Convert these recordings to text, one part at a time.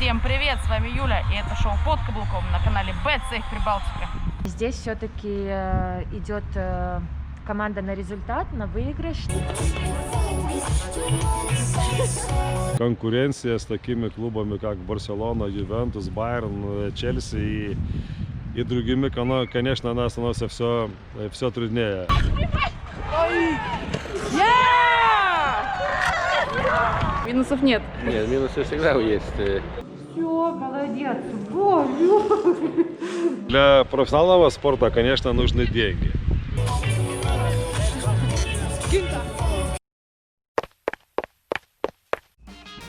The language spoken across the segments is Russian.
Всем привет, с вами Юля, и это шоу «Под каблуком» на канале Bet-Safe Прибалтика. Здесь все-таки идет команда на результат, на выигрыш. Конкуренция с такими клубами, как Барселона, Ювентус, Байерн, Челси и другими, конечно, она становится все труднее. Минусов нет. Нет, минусы всегда есть. Все, молодец. Боже. Для профессионального спорта, конечно, нужны деньги.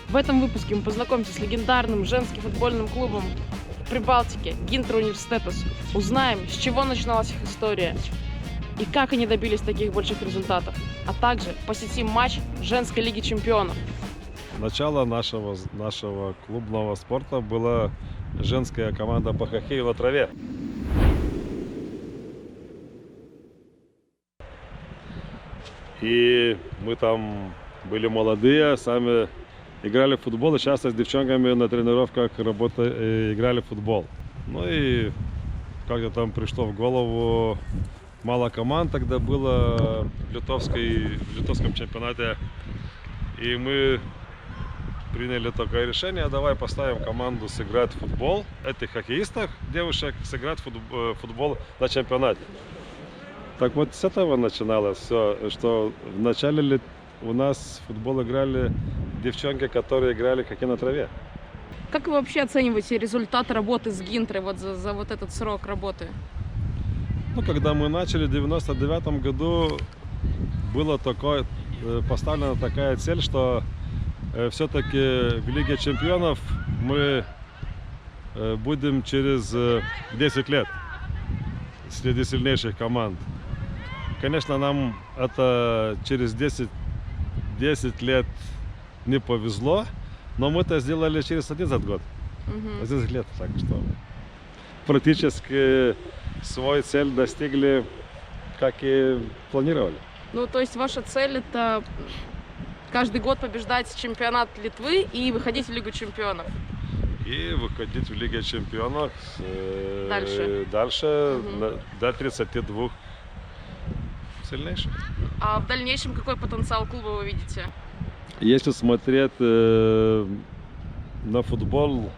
В этом выпуске мы познакомимся с легендарным женским футбольным клубом Прибалтики Гинтер Университетус. Узнаем, с чего начиналась их история и как они добились таких больших результатов. А также посетим матч женской лиги чемпионов. Начало нашего клубного спорта была женская команда по хоккею на траве. И мы там были молодые, сами играли в футбол, и часто с девчонками на тренировках играли в футбол. Ну и как-то там пришло в голову, мало команд тогда было в литовском чемпионате. И мы приняли такое решение: давай поставим команду сыграть в футбол. Этих хоккеистов, девушек, сыграть в футбол на чемпионате. Так вот с этого начиналось все, что вначале у нас в футбол играли девчонки, которые играли хоккей на траве. Как вы вообще оцениваете результат работы с Гинтрой вот за вот этот срок работы? Ну, когда мы начали в 99 году, была поставлена такая цель, что все-таки в Лиге чемпионов мы будем через 10 лет среди сильнейших команд. Конечно, нам это через 10 лет не повезло, но мы это сделали через 11 год. 11 лет, так что практически свою цель достигли, как и планировали. Ну, то есть ваша цель — это каждый год побеждать чемпионат Литвы и выходить в Лигу чемпионов. И выходить в Лигу чемпионов Дальше. До 32 сильнейших. А в дальнейшем какой потенциал клуба вы видите? Если смотреть на футбол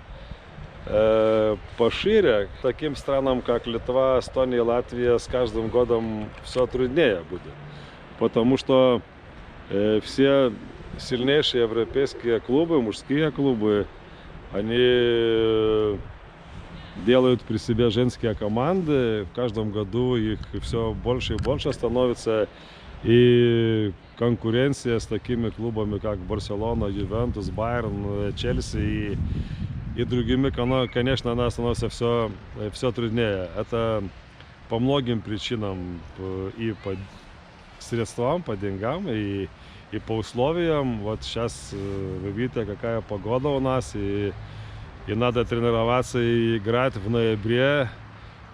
пошире, таким странам, как Литва, Эстония, Латвия, с каждым годом все труднее будет. Потому что все сильнейшие европейские клубы, мужские клубы, они делают при себе женские команды. В каждом году их все больше и больше становится. И конкуренция с такими клубами, как Барселона, Ювентус, Байерн, Челси и другими, конечно, она становится все труднее. Это по многим причинам, и по средствам, по деньгам, и по условиям. Вот сейчас вы видите, какая погода у нас, и надо тренироваться и играть в ноябре.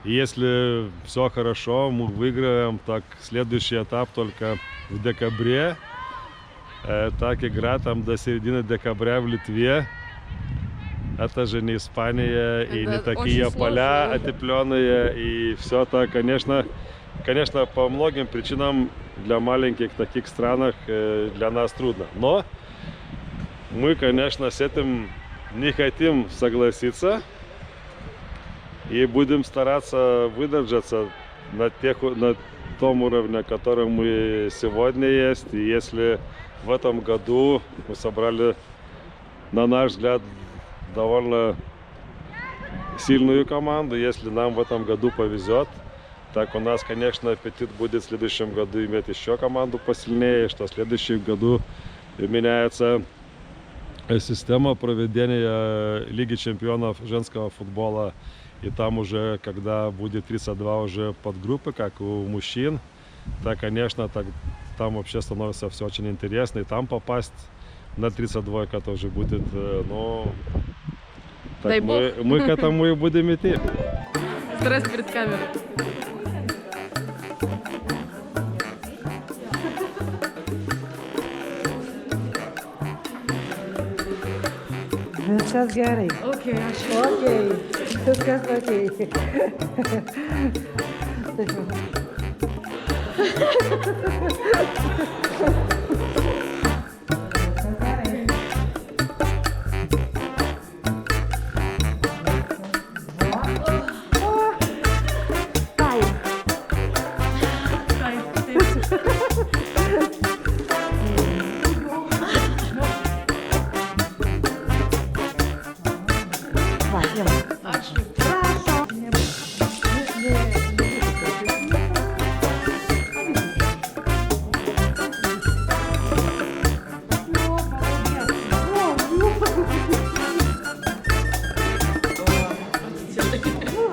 И если все хорошо, мы выиграем, так следующий этап только в декабре. Так игра там до середины декабря в Литве. Это же не Испания, и не такие поля отепленные, и все так, конечно, по многим причинам для маленьких таких странах для нас трудно. Но мы, конечно, с этим не хотим согласиться и будем стараться выдержаться на том уровне, которым мы сегодня есть. И если в этом году мы собрали, на наш взгляд, довольно сильную команду, если нам в этом году повезет, так у нас, конечно, аппетит будет в следующем году иметь еще команду посильнее, что в следующем году меняется система проведения Лиги чемпионов женского футбола. И там уже, когда будет 32 уже подгруппы, как у мужчин, то, конечно, там вообще становится все очень интересно. И там попасть на 32 тоже будет, ну, так мы к этому и будем идти. Стресс перед камерой. Сейчас Gary. Окей, Окей. Сейчас окей.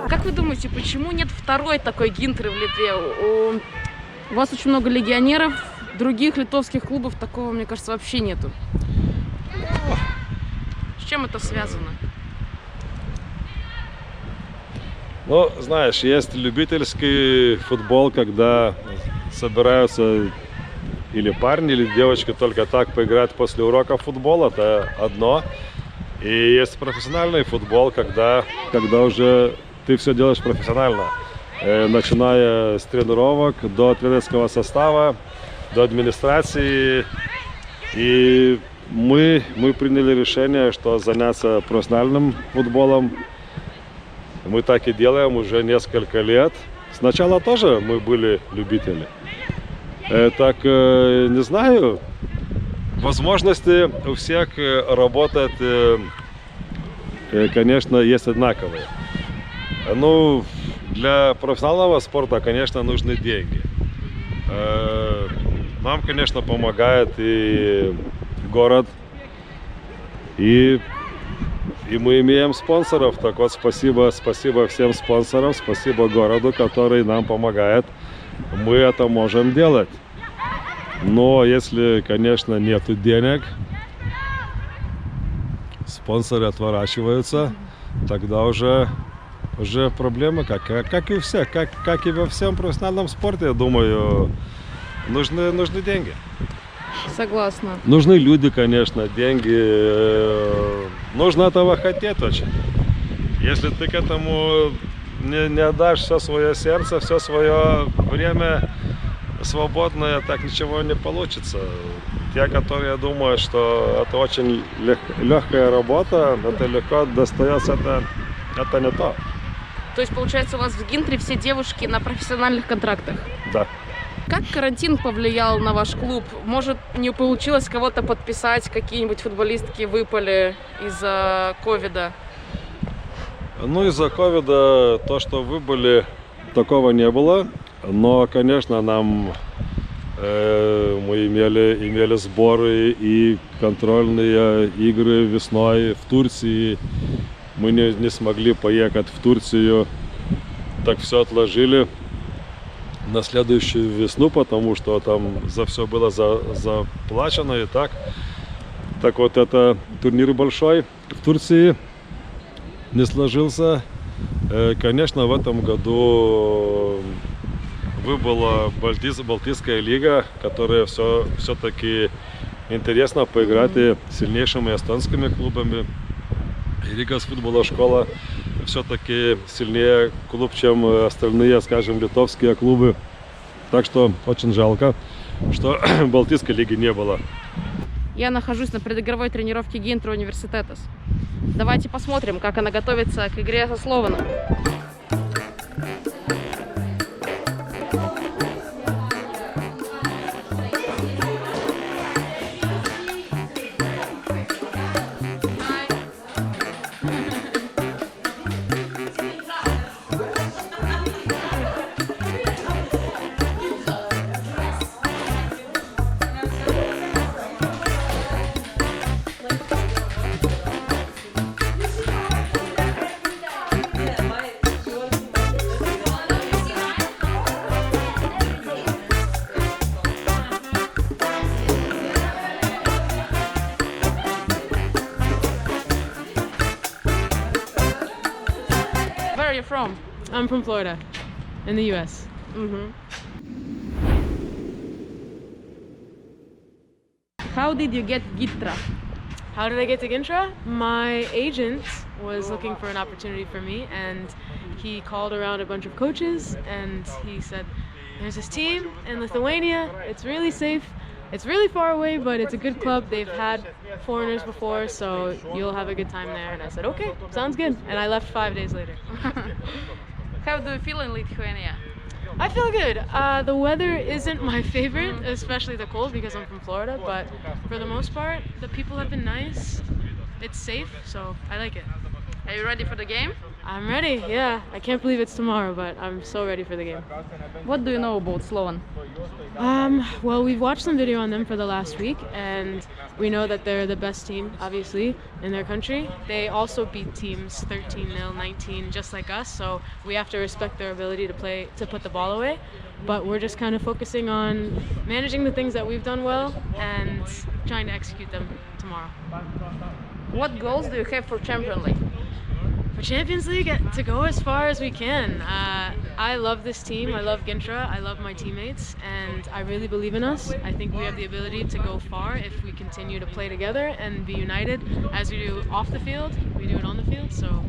Как вы думаете, почему нет второй такой Гинтры в Литве? У вас очень много легионеров, других литовских клубов такого, мне кажется, вообще нету. С чем это связано? Ну, знаешь, есть любительский футбол, когда собираются или парни, или девочки только так поиграть после урока футбола, это одно. И есть профессиональный футбол, когда уже ты все делаешь профессионально. Начиная с тренировок, до тренерского состава, до администрации. И мы приняли решение, что заняться профессиональным футболом. Мы так и делаем уже несколько лет. Сначала тоже мы были любители. Так, не знаю, возможности у всех работать, конечно, есть одинаковые. Ну, для профессионального спорта, конечно, нужны деньги. Нам, конечно, помогает и город, и мы имеем спонсоров. Так вот, спасибо всем спонсорам, спасибо городу, который нам помогает. Мы это можем делать. Но если, конечно, нету денег, спонсоры отворачиваются, тогда уже проблема, как и у всех, как и во всем профессиональном спорте, я думаю, нужны деньги. Согласна. Нужны люди, конечно, деньги. Нужно этого хотеть очень. Если ты к этому не отдашь все свое сердце, все свое время свободное, так ничего не получится. Те, которые думают, что это очень легкая работа, это легко достается, это не то. То есть, получается, у вас в Гинтре все девушки на профессиональных контрактах? Да. Как карантин повлиял на ваш клуб? Может, не получилось кого-то подписать, какие-нибудь футболистки выпали из-за ковида? Ну, из-за ковида то, что выбыли, такого не было. Но, конечно, мы имели сборы и контрольные игры весной в Турции. Мы не смогли поехать в Турцию, так все отложили на следующую весну, потому что там за все было заплачено и так. Так вот, это турнир большой в Турции не сложился. Конечно, в этом году выбыла Балтийская лига, которая все-таки интересно поиграть и с сильнейшими эстонскими клубами. И Ригас футбола школа все-таки сильнее клуб, чем остальные, скажем, литовские клубы. Так что очень жалко, что Балтийской лиги не было. Я нахожусь на предыгровой тренировке Гинтра Университетас. Давайте посмотрим, как она готовится к игре со Слованом. Where are you from? I'm from Florida, in the U.S. How did you get Gitra? How did I get to Gintra? My agent was looking for an opportunity for me, and he called around a bunch of coaches, and he said, there's this team in Lithuania, it's really safe, it's really far away, but it's a good club, they've had foreigners before, so you'll have a good time there. And I said, okay, sounds good, and I left 5 days later. How do you feel in Lithuania? I feel good. The weather isn't my favorite, especially the cold, because I'm from Florida, but for the most part, the people have been nice. It's safe, so I like it. Are you ready for the game? I'm ready, yeah. I can't believe it's tomorrow, but I'm so ready for the game. What do you know about Slovan? Well, we've watched some video on them for the last week, and we know that they're the best team, obviously, in their country. They also beat teams 13-0, 19, just like us, so we have to respect their ability to put the ball away. But we're just kind of focusing on managing the things that we've done well and trying to execute them tomorrow. What goals do you have for Champions League? For Champions League, to go as far as we can. I love this team, I love Gintra, I love my teammates, and I really believe in us. I think we have the ability to go far if we continue to play together and be united as we do off the field, we do it on the field. So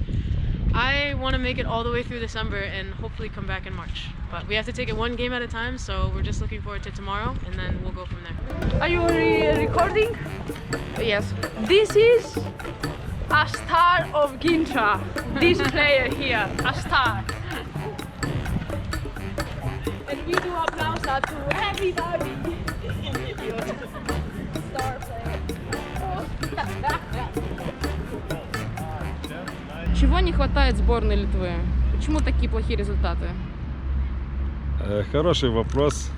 I want to make it all the way through December and hopefully come back in March. But we have to take it one game at a time, so we're just looking forward to tomorrow, and then we'll go from there. Are you recording? Yes. This is a star of Gintra. This player here, a star. And we do applause to everybody. Star player. Чего не хватает сборной Литвы? Почему такие плохие результаты? Хороший вопрос.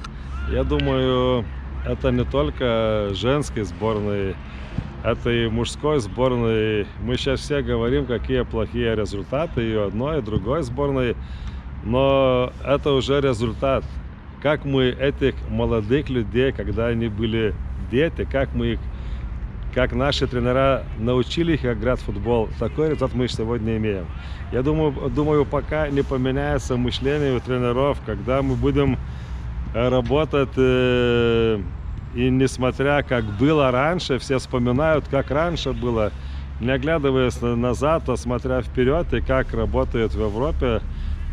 Я думаю, это не только женской сборной, это и мужской сборной. Мы сейчас все говорим, какие плохие результаты и у одной, и другой сборной, но это уже результат. Как мы этих молодых людей, когда они были дети, как наши тренера научили их играть в футбол, такой результат мы сегодня имеем. Я думаю, пока не поменяется мышление у тренеров, когда мы будем работать, и несмотря как было раньше, все вспоминают, как раньше было, не оглядываясь назад, а смотря вперед, и как работает в Европе,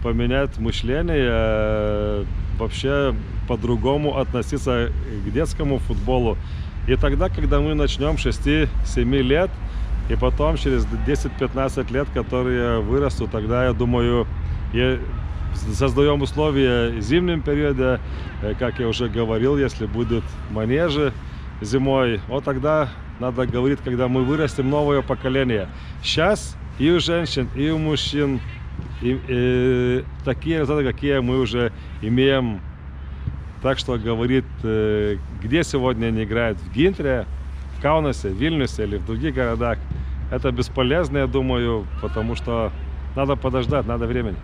поменять мышление, вообще по-другому относиться к детскому футболу. И тогда, когда мы начнем 6-7 лет, и потом через 10-15 лет, которые вырастут, тогда, я думаю, создаем условия в зимнем периоде, как я уже говорил, если будут манежи зимой, вот тогда надо говорить, когда мы вырастем новое поколение. Сейчас и у женщин, и у мужчин и такие результаты, какие мы уже имеем. Так что говорит, где сегодня они играют, в Гинтре, в Каунасе, в Вильнюсе или в других городах, это бесполезно, я думаю, потому что надо подождать, надо времени.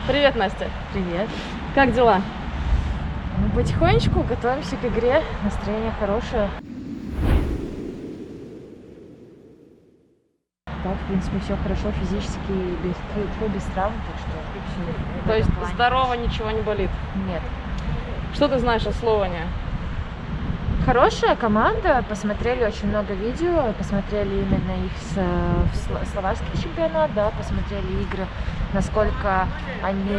Привет, Настя. Привет. Как дела? Ну, потихонечку готовимся к игре, настроение хорошее. Так, в принципе, все хорошо физически, без травм, так что все. То есть здорово, ничего не болит? Нет. Что ты знаешь о Словане? Хорошая команда, посмотрели очень много видео, посмотрели именно их словацкий чемпионат, да, посмотрели игры, насколько они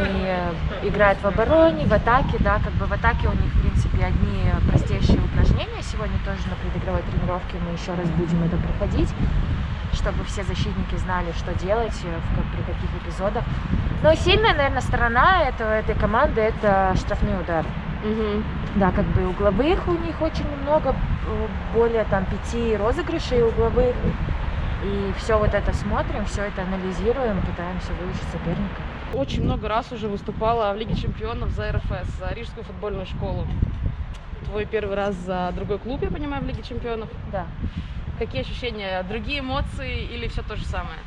играют в обороне, в атаке, да, как бы в атаке у них, в принципе, одни простейшие упражнения. Сегодня тоже на предыгровой тренировке мы еще раз будем это проходить, чтобы все защитники знали, что делать, при каких эпизодах. Но сильная, наверное, сторона этой команды — это штрафные удары. Угу. Да, как бы угловых у них очень много, более там 5 розыгрышей угловых. И все вот это смотрим, все это анализируем, пытаемся выучить соперника. Очень много раз уже выступала в Лиге чемпионов за РФС, за Рижскую футбольную школу. Твой первый раз за другой клуб, я понимаю, в Лиге чемпионов. Да. Какие ощущения? Другие эмоции или все то же самое?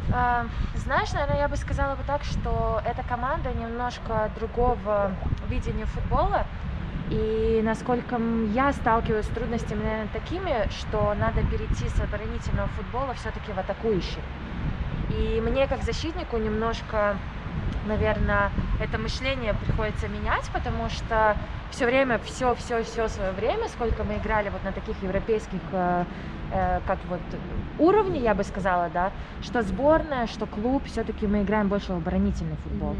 Знаешь, наверное, я бы сказала бы так, что эта команда немножко другого видения футбола. И насколько я сталкиваюсь с трудностями, наверное, такими, что надо перейти с оборонительного футбола все-таки в атакующий. И мне, как защитнику, немножко, наверное, это мышление приходится менять, потому что все время, все свое время, сколько мы играли вот на таких европейских, как вот уровне, я бы сказала, да, что сборная, что клуб, все-таки мы играем больше в оборонительный футбол.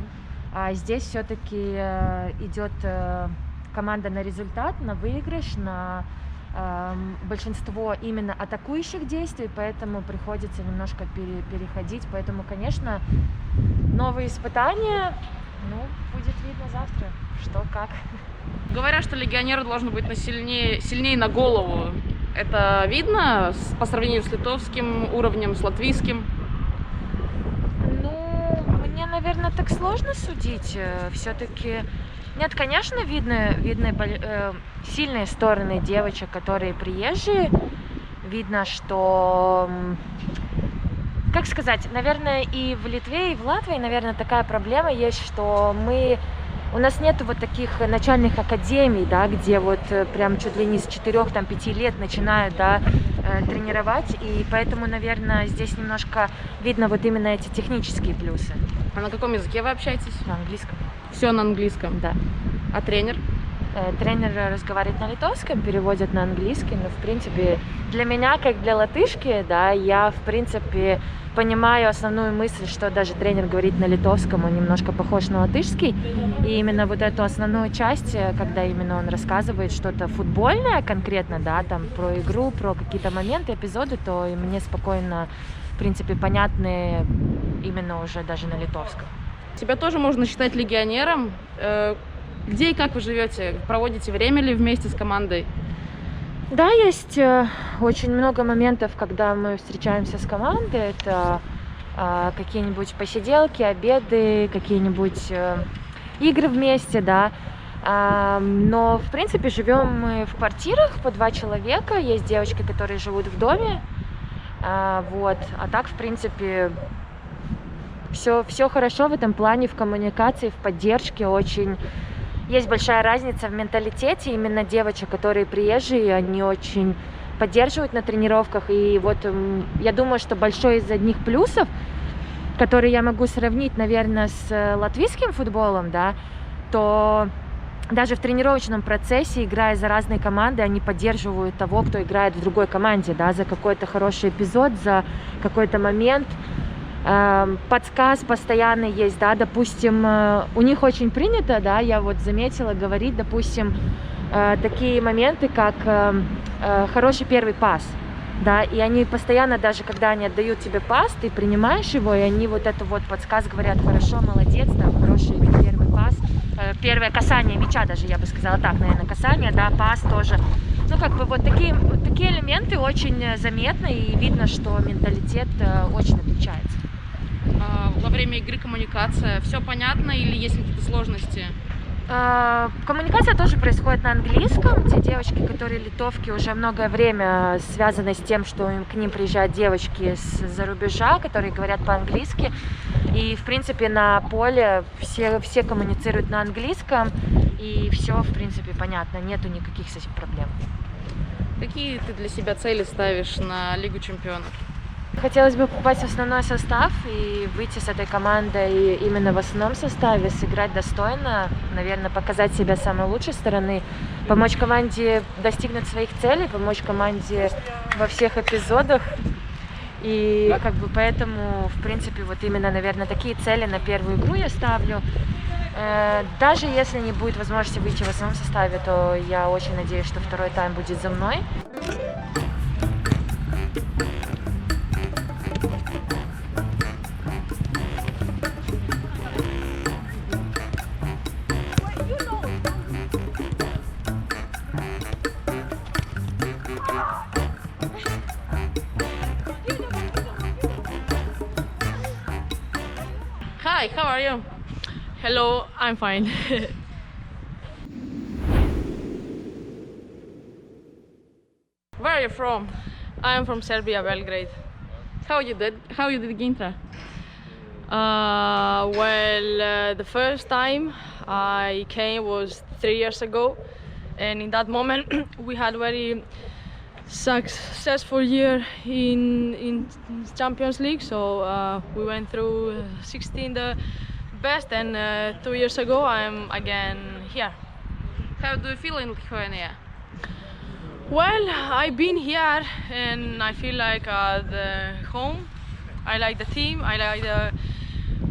А здесь все-таки идет команда на результат, на выигрыш, на большинство именно атакующих действий, поэтому приходится немножко переходить. Поэтому, конечно, новые испытания, будет видно завтра, что как. Говорят, что легионер должен быть сильнее на голову. Это видно по сравнению с литовским уровнем, с латвийским? Мне, наверное, так сложно судить. Все-таки нет, конечно, видны сильные стороны девочек, которые приезжие. Видно, что, как сказать, наверное, и в Литве, и в Латвии, наверное, такая проблема есть, что у нас нету вот таких начальных академий, да, где вот прям чуть ли не с 4-5 лет начинают, да, тренировать, и поэтому, наверное, здесь немножко видно вот именно эти технические плюсы. А на каком языке вы общаетесь? На английском. Все на английском? Да. А тренер? Тренер разговаривает на литовском, переводит на английский, но, в принципе, для меня, как для латышки, да, я, в принципе, понимаю основную мысль, что даже тренер говорит на литовском, он немножко похож на латышский, и именно вот эту основную часть, когда именно он рассказывает что-то футбольное конкретно, да, там, про игру, про какие-то моменты, эпизоды, то и мне спокойно, в принципе, понятны именно уже даже на литовском. Тебя тоже можно считать легионером. Где и как вы живете? Проводите время ли вместе с командой? Да, есть очень много моментов, когда мы встречаемся с командой. Это какие-нибудь посиделки, обеды, какие-нибудь игры вместе, да. Но, в принципе, живем мы в квартирах по 2 человека. Есть девочки, которые живут в доме. Вот. А так, в принципе, все хорошо в этом плане, в коммуникации, в поддержке. Очень есть большая разница в менталитете. Именно девочек, которые приезжие, они очень поддерживают на тренировках. И вот я думаю, что большой из одних плюсов, который я могу сравнить, наверное, с латвийским футболом, да, то даже в тренировочном процессе, играя за разные команды, они поддерживают того, кто играет в другой команде, да, за какой-то хороший эпизод, за какой-то момент. Подсказ постоянно есть, да, допустим, у них очень принято, да, я вот заметила, говорить, допустим, такие моменты, как хороший первый пас, да, и они постоянно, даже когда они отдают тебе пас, ты принимаешь его, и они вот это вот подсказ говорят: хорошо, молодец, там, хороший первый пас, первое касание мяча даже, я бы сказала так, наверное, касание, да, пас тоже. Ну, как бы вот такие элементы очень заметны, и видно, что менталитет очень отличается. Во время игры коммуникация, все понятно или есть какие-то сложности? Коммуникация тоже происходит на английском. Те девочки, которые литовки, уже многое время связаны с тем, что к ним приезжают девочки с-за рубежа, которые говорят по-английски. И, в принципе, на поле все коммуницируют на английском, и все, в принципе, понятно, нету никаких с этим проблем. Какие ты для себя цели ставишь на Лигу чемпионов? Хотелось бы попасть в основной состав и выйти с этой командой именно в основном составе, сыграть достойно, наверное, показать себя с самой лучшей стороны, помочь команде достигнуть своих целей, помочь команде во всех эпизодах. И как бы поэтому, в принципе, вот именно, наверное, такие цели на первую игру я ставлю. Даже если не будет возможности выйти в основном составе, то я очень надеюсь, что второй тайм будет за мной. Hi, how are you? Hello, I'm fine. Where are you from? I'm from Serbia, Belgrade. How you did Gintra? The first time I came was 3 years ago, and in that moment we had very successful year in Champions League. So we went through 16 the best, and 2 years ago I'm again here. How do you feel in Lithuania? Well, I've been here and I feel like the home. I like the team. I like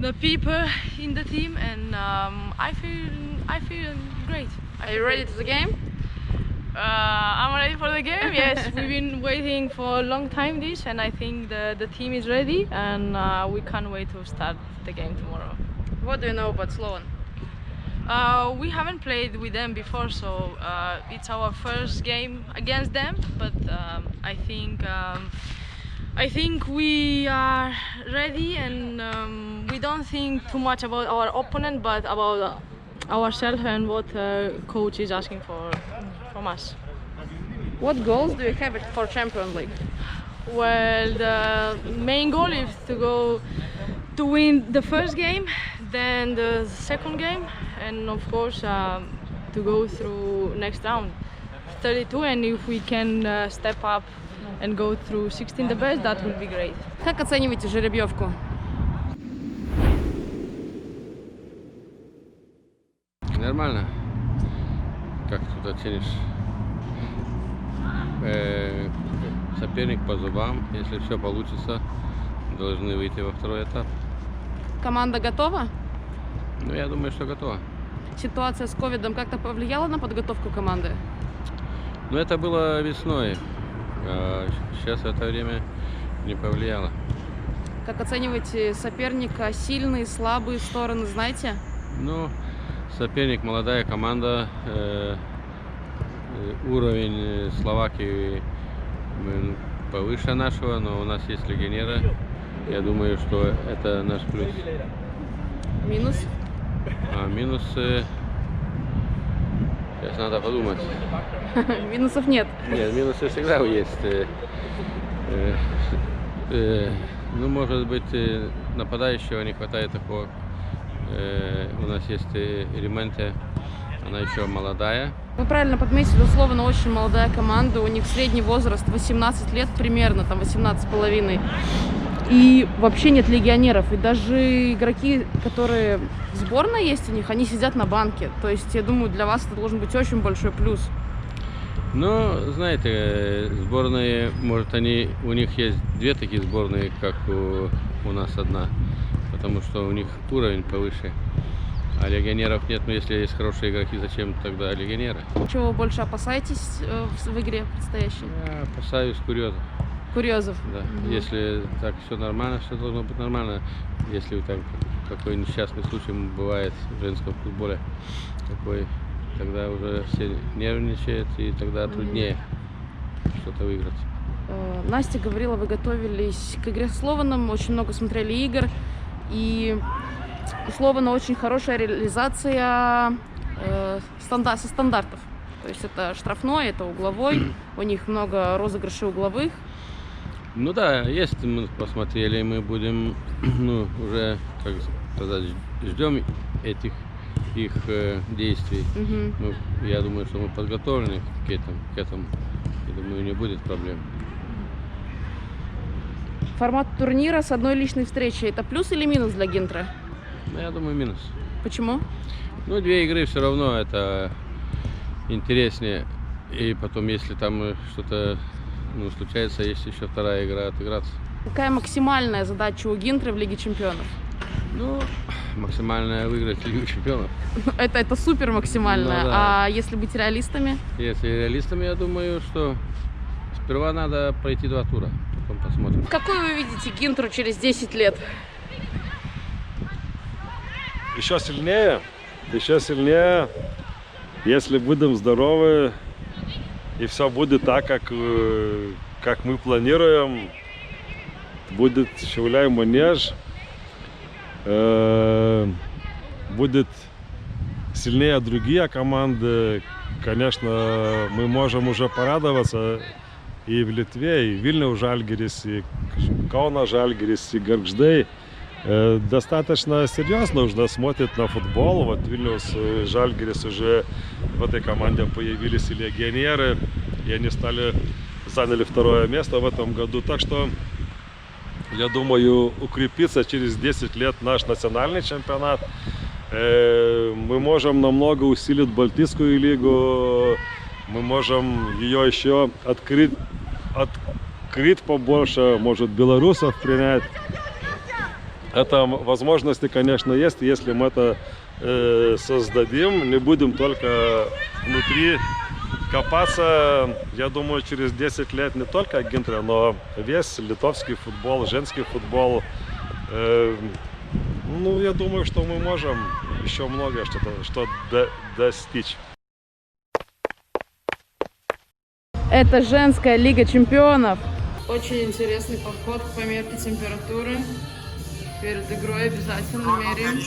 the people in the team, and I feel great. Are you ready to the game? I'm ready for the game. Yes, we've been waiting for a long time this, and I think the team is ready, and we can't wait to start the game tomorrow. What do you know about Slovan? We haven't played with them before, so it's our first game against them. But I think we are ready, and we don't think too much about our opponent, but about ourselves and what coach is asking from us. What goals do you have for Champions League? Well, the main goal is to win the first game, then the second game, and of course to go through next round, 32. And if we can step up and go through 16 the best, that would be great. Как оцениваете жеребьевку? Нормально. Как тут оценишь? Соперник по зубам. Если все получится, должны выйти во второй этап. Команда готова? Ну, я думаю, что готова. Ситуация с ковидом как-то повлияла на подготовку команды? Но это было весной. А сейчас в это время не повлияло. Как оцениваете соперника? Сильные, слабые стороны, знаете? Ну, соперник, молодая команда. Уровень Словакии повыше нашего, но у нас есть легионеры. Я думаю, что это наш плюс. Минус? А минусы... Сейчас надо подумать. Минусов нет. Нет, минусы всегда есть. Ну, может быть, нападающего не хватает такого. У нас есть элементы, она еще молодая. Вы правильно подметили, условно очень молодая команда, у них средний возраст 18 лет примерно, там 18,5. И вообще нет легионеров, и даже игроки, которые в сборной есть у них, они сидят на банке. То есть, я думаю, для вас это должен быть очень большой плюс. Но, знаете, сборные, может, у них есть две такие сборные, как у нас одна, потому что у них уровень повыше. А легионеров нет, но если есть хорошие игроки, зачем тогда легионеры? Чего вы больше опасаетесь в игре предстоящей? Я опасаюсь курьезов. Курьезов? Да. Если так все нормально, все должно быть нормально. Если так какой несчастный случай бывает в женском футболе, тогда уже все нервничают, и тогда труднее что-то выиграть. Настя говорила, вы готовились к игре с Слованом, очень много смотрели игр, и у Слована очень хорошая реализация со стандартов. То есть это штрафной, это угловой, у них много розыгрышей угловых. Ну да, есть, мы посмотрели, мы будем, уже, как сказать, ждем их действий. Я думаю, что мы подготовлены к этому. Я думаю, не будет проблем. Формат турнира с одной личной встречей – это плюс или минус для Гинтра? Ну, я думаю, минус. Почему? Ну, две игры все равно это интереснее. И потом, если там что-то случается, есть еще вторая игра отыграться. Какая максимальная задача у Гинтры в Лиге Чемпионов? Ну, максимальная выиграть Лигу Чемпионов. Это супер максимальная. Ну, да. А если быть реалистами? Если реалистами, я думаю, что сперва надо пройти 2 тура, потом посмотрим. Какой вы видите Гинтру через 10 лет? Еще сильнее, если будем здоровы и все будет так, как мы планируем, будет Šiauliai манеж, будет сильнее другие команды. Конечно, мы можем уже порадоваться и в Литве, и в Vilniaus Žalgiris, и Kauno Žalgiris, и Gargždai достаточно серьезно уже смотрят на футбол. Вот Вильнюс, Žalgiris уже в этой команде появились и легионеры, и они заняли 2-е место в этом году. Так что, я думаю, укрепится через 10 лет наш национальный чемпионат. Мы можем намного усилить Балтийскую лигу, мы можем ее еще открыть побольше, может, белорусов принять. Это возможности, конечно, есть, если мы это создадим, не будем только внутри копаться. Я думаю, через 10 лет не только Gintra, но весь литовский футбол, женский футбол. Я думаю, что мы можем еще многое что достичь. Это женская лига чемпионов. Очень интересный подход к померке температуры. Перед игрой обязательно меряем.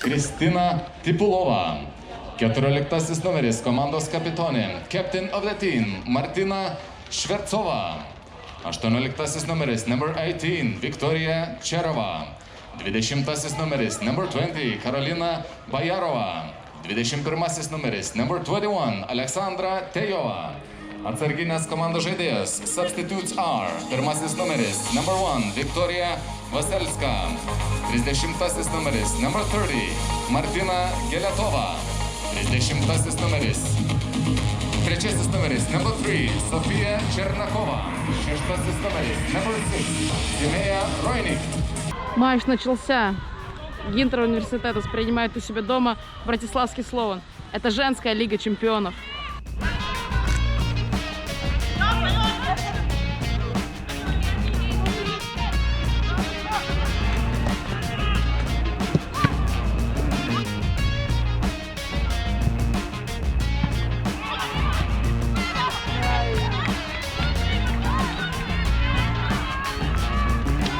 Kristina Tipulova, 14 numeris komandos kapitonė, captain of the team Martina Švercova, 18 numeris number 18 Viktorija Čerova, 20 numeris number 20 Karolina Bajarova, 21 numeris number 21 Aleksandra Tejova. Atsarginės komandos žaidėjas, substitutes are, pirmasis numeris, number 1, Viktorija Vaselska, 30 numeris, number 30, Martina Geletova, 30 numeris, trečiasis numeris, number 3, Sofija Černakova, 6 numeris, number 6, Тимея Ройник. Матч начался. Gintra университетас принимает у себя дома Братиславский Слован. Это женская лига чемпионов.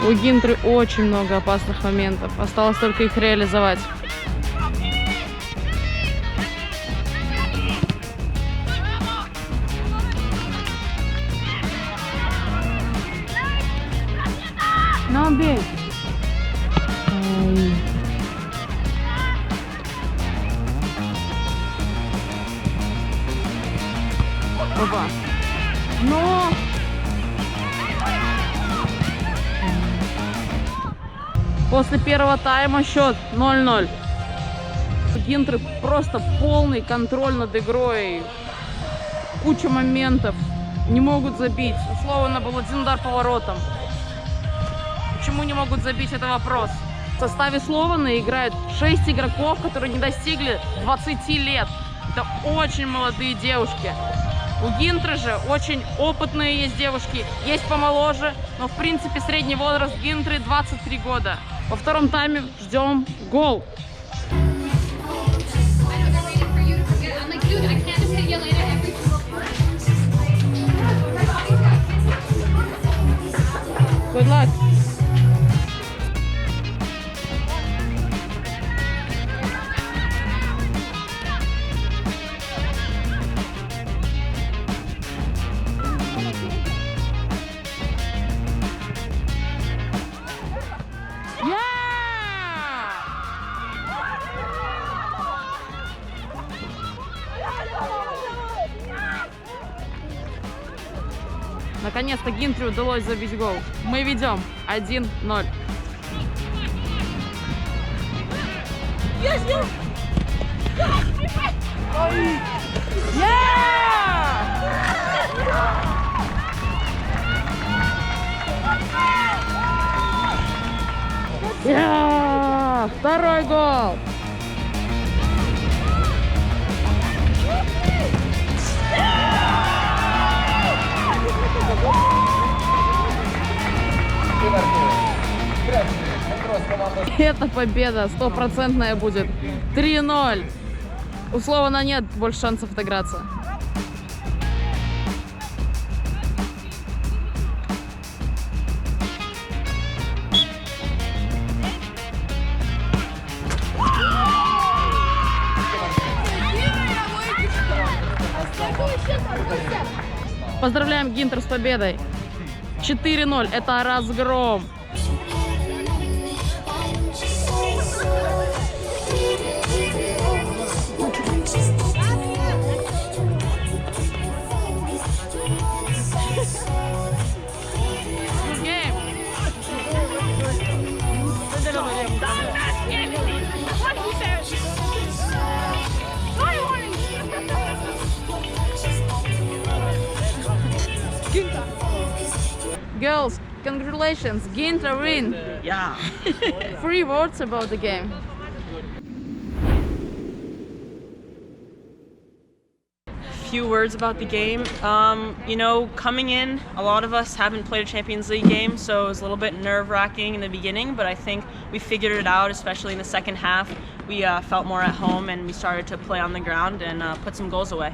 У Гинтры очень много опасных моментов. Осталось только их реализовать. Ну, бей. Опа. Но... После первого тайма счет 0-0. У Гинтры просто полный контроль над игрой. Куча моментов. Не могут забить. У Слована был один удар по воротам. Почему не могут забить, это вопрос. В составе Слована играют 6 игроков, которые не достигли 20 лет. Это очень молодые девушки. У Гинтры же очень опытные есть девушки, есть помоложе, но в принципе средний возраст Гинтры 23 года. Во втором тайме ждем гол. Наконец-то Гинтре удалось забить гол. Мы ведем 1-0. Второй гол! Эта победа стопроцентная будет. 3-0. У Слована нет больше шансов отыграться. Поздравляем Гинтер с победой. 4-0. Это разгром. Girls, congratulations, Ginter win. Yeah. 3 words about the game. Few words about the game. You know, coming in, a lot of us haven't played a Champions League game, so it was a little bit nerve-wracking in the beginning, but I think we figured it out, especially in the second half. We felt more at home and we started to play on the ground and put some goals away.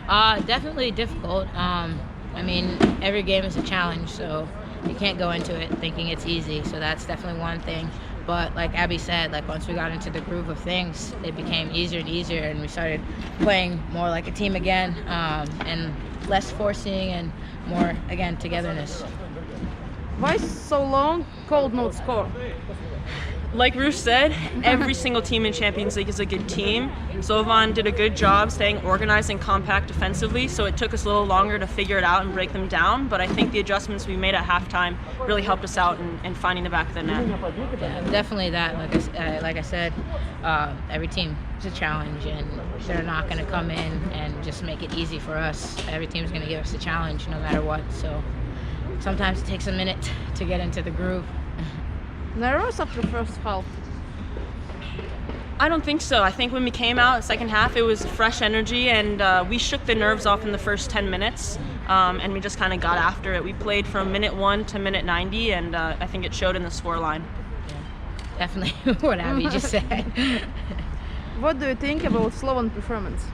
Definitely difficult. I mean, every game is a challenge, so you can't go into it thinking it's easy, so that's definitely one thing. But like Abby said, like once we got into the groove of things, it became easier and easier, and we started playing more like a team again, and less forcing and more, again, togetherness. Why so long? Cold not score. Like Ruth said, every single team in Champions League is a good team. Slovan did a good job staying organized and compact defensively, so it took us a little longer to figure it out and break them down, but I think the adjustments we made at halftime really helped us out in finding the back of the net. Yeah, definitely that. Like I said, every team is a challenge, and they're not going to come in and just make it easy for us. Every team's going to give us a challenge no matter what, so sometimes it takes a minute to get into the groove. Nervous after first half? I don't think so. I think when we came out second half, it was fresh energy, and we shook the nerves off in the first 10 minutes, and we just kind of got after it. We played from minute 1 to minute 90, and I think it showed in the scoreline. Yeah, definitely what Abby just said. What do you think about Slovan performance?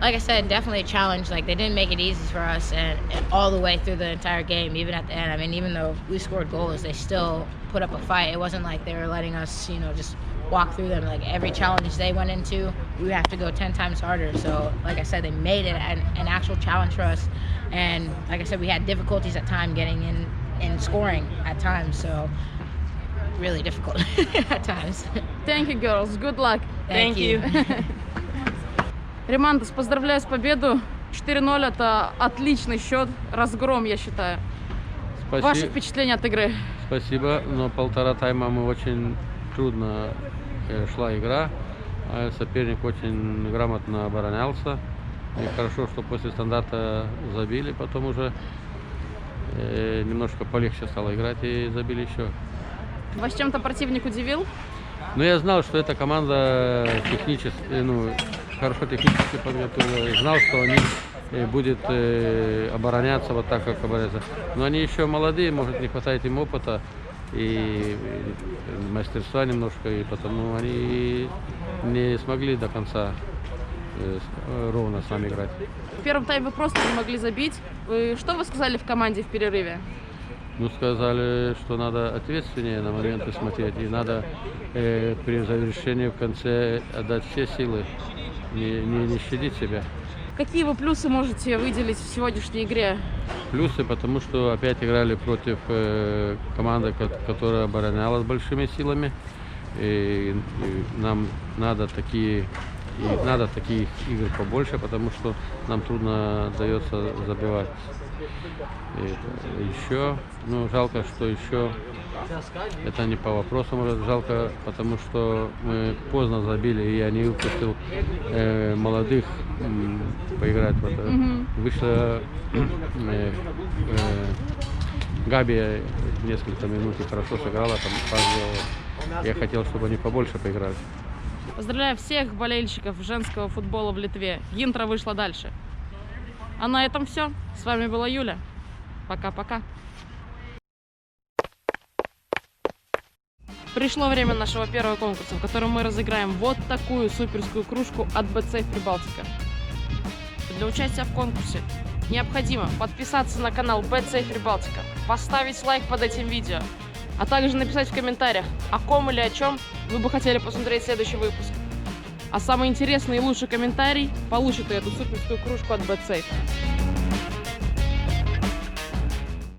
Like I said, definitely a challenge. Like, they didn't make it easy for us, and all the way through the entire game, even at the end. I mean, even though we scored goals, they still put up a fight. It wasn't like they were letting us, you know, just walk through them. Like, every challenge they went into, we have to go 10 times harder. So, like I said, they made it an actual challenge for us. And like I said, we had difficulties at times getting in and scoring at times. So, really difficult at times. Thank you, girls. Good luck. Thank you. Римантес, поздравляю с победу. 4-0 это отличный счет. Разгром, я считаю. Ваши впечатления от игры? Спасибо, но полтора тайма мы очень трудно шла игра. Соперник очень грамотно оборонялся. И хорошо, что после стандарта забили, потом уже немножко полегче стало играть и забили еще. Вас чем-то противник удивил? Ну, я знал, что эта команда технически, хорошо технически подготовила. Знал, что они будут обороняться вот так, как обороняются. Но они еще молодые, может, не хватает им опыта и мастерства немножко, и потому они не смогли до конца ровно с нами играть. В первом тайме вы просто не могли забить. Что вы сказали в команде в перерыве? Ну, сказали, что надо ответственнее на моменты смотреть, и надо при завершении в конце отдать все силы, не щадить себя. Какие вы плюсы можете выделить в сегодняшней игре? Плюсы, потому что опять играли против команды, которая оборонялась большими силами. И нам надо такие И надо таких игр побольше, потому что нам трудно дается забивать. Еще, ну, жалко, что еще, это не по вопросу, может, жалко, потому что мы поздно забили, и я не выпустил молодых поиграть в это. Вышла Габи несколько минут и хорошо сыграла, там пас сделала. Я хотел, чтобы они побольше поиграли. Поздравляю всех болельщиков женского футбола в Литве. Гинтра вышла дальше. А на этом все. С вами была Юля. Пока-пока. Пришло время нашего первого конкурса, в котором мы разыграем вот такую суперскую кружку от BetSafe Прибалтика. Для участия в конкурсе необходимо подписаться на канал BetSafe Прибалтика, поставить лайк под этим видео, а также написать в комментариях, о ком или о чем вы бы хотели посмотреть следующий выпуск. А самый интересный и лучший комментарий получит эту суперскую кружку от BetSafe.